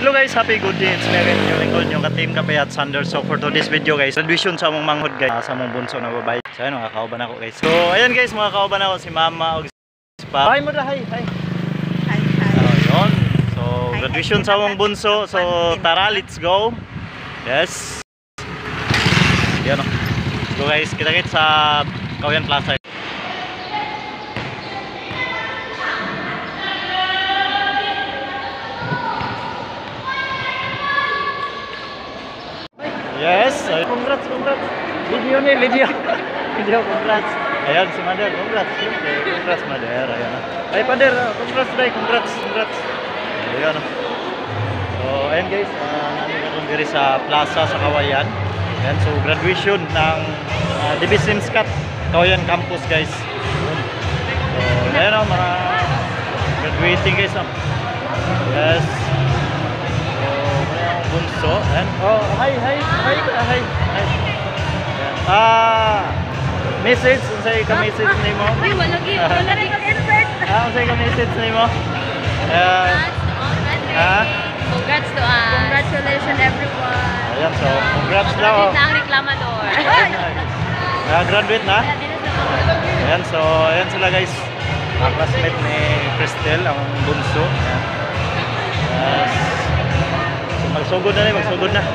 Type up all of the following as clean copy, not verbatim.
Hello guys, happy good day. It's Megan, yung lingkod nyo ka-team Kape at Sander. So for today's video guys, graduation sa among manghod guys, sa among bunso na babae. So ayun, makakauban ako guys. So ayan guys, makakauban ako si mama o si papa. Hi mo na, hi. Hi. Yun. So graduation sa among bunso. So tara, let's go. Yes. Yan o. So guys, kita-kit sa Kawayan Plaza. Yes, congrats. Video, congrats. Ayan si Mother, congrats. Congrats Mother, ayan. Ay Mother, congrats. Ayan. So, ayan guys, nandito kami diri sa plaza sa Kawayan. Ayan, so graduation ng DB Simscat Kawayan Campus guys. So, ayan o, mga graduating guys. Yes. Bunso, and hi. Message, unsay ka message nimo? Wala lagi insert. Unsay ka message nimo? Congrats to us. Congratulations everyone. Ayan, so congrats daw. Graduate na ang reklamador. Graduate na? Ayan, so ayan sila guys. Ang classmate ni Cristel, ang bunso. Yes. Magsugod na.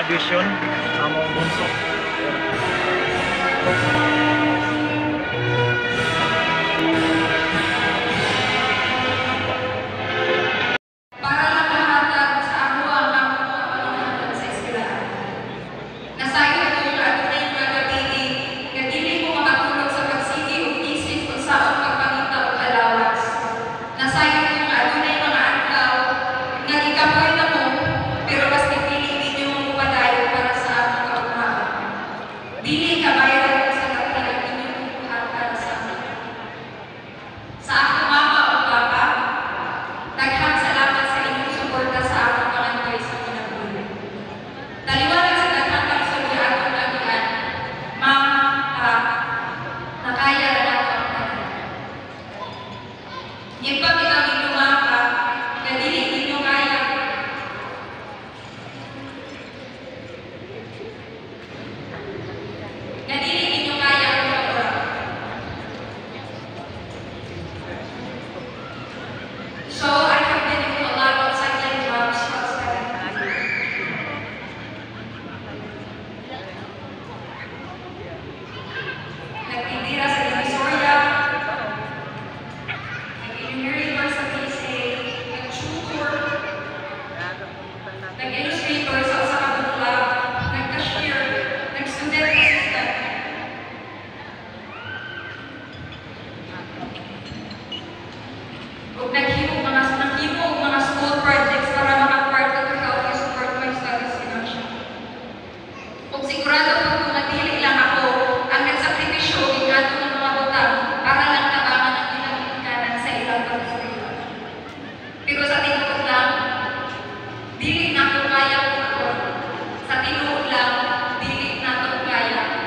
graduation sa among bunso. Para nakahatag sa ako ang among mga pangunahan sa eskwelahan. Nasayo ko yung adunay mga gabili nga dili ko makatulog sa pagsigi o isip kung saan pagpangita o alawas. Nasayo ko yung adunay mga adlaw nga gikapoy na mo pero mas pipili ninyo mong upadayo para sa among kaumahan. Dili kabayaran ko sa kapila inyong buhatan sa amin. Sa akong mama o papa, daghang salamat sa inyong suporta sa akong pangantay sa kinabuhi. Taliwanag sa daghang pagsulya akong lagian, Ma'am, Pa, nakaya na ako ang tanan. Ngipag ikaw ninyo mapa, nga dili ninyo kaya. Nga dili ninyo kaya ang pag-ura. So, I have been into a lot of sideline jobs from 7. Nagtitira sa Divisoria, nag-enumerator sa PSA, nag-tutor, nag-illustrator sa Osaka Club, nag-cashier, nag-student assistant. Ug naghimo og mga school projects para makapart to help you support my studies financially. Ug sigurado ko nga dili lang ako ang nagsakripisyo og ingadto ng mga butang para lang tabangan ang ilang ginikanan sa ilang pag-eskwela. Pero sa tinuod lang, dili na ko kaya ko. Sa tinuod lang, dili na ko kaya ko.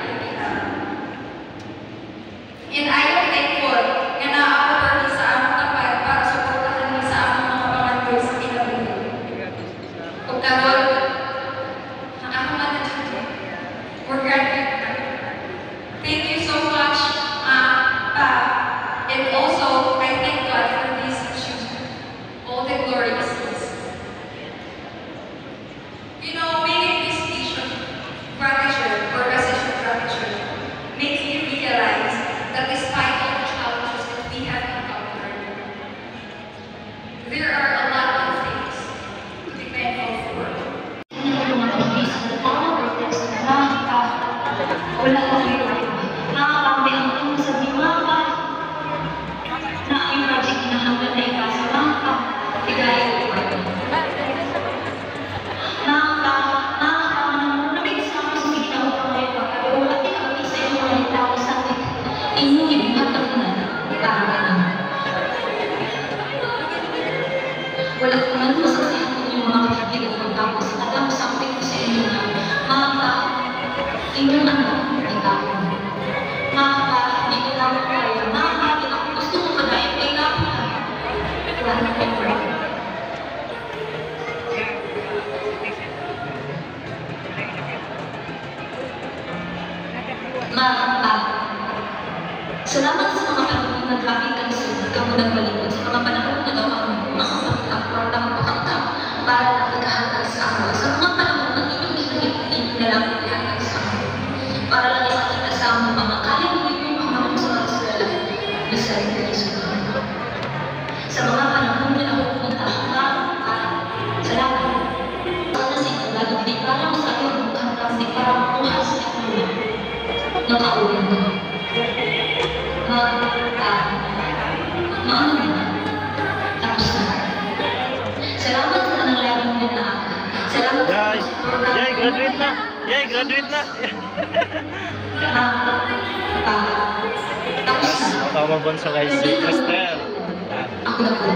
And I am thankful nga naa-offer ni sa among kapal para suportahan ni sa among mga pamangkin sa kinabuhi. Ug karon, ang akong manager, we're graduate na. Thank you so much, Pa. And also, I thank God for this achievement. All the glory is His. You know, making this vision, gratitude, or message of gratitude, makes me realize that despite all the challenges that we have encountered, there are a lot of things to be thankful for. Wala ko yun. Nakakapit ang tungkol sa dimaka na ang project na hanggang na ipasa maka. Tigaya ko. Nakakapit sa mga ginawa ko ngayon pa. Pero wala tinakapit sa iyo mga tao sa akin. Inyong ibuhatang na. Parang na. Wala ko man masasahan ko yung mga kaibigan ko tapos alam something ko sa inyo na maka, inyong anak. Maka, hindi lang ko kaya. Maka, gusto mo ka na i-pay na ako. Wala ko po. Maka, salamat sa mga panahon na traffic ang sunod ka mo nagbalikod sa mga panahon na gawa mo mga pagkakwartang pakakta para nakagahatag sa ako. Sa mga panahon na inyong ginagipin na lang ihatag sa ako. Para lang ipakita sa among mga kaya mo yung mga sa mga eskwela. Bisay ka Yesus. Sa mga panahon na ako pumunta salamat. Sana sa inyo lalo di parang sa iyo ang kantang di parang muha sa inyo. Nakaulan ko. Maano na. Tapos na. Salamat sa nang layang mo na ako. Salamat sa Yay, graduate na. Yay, graduate na. Tapos na. Tawag sa guys si Cristel. Ako na po.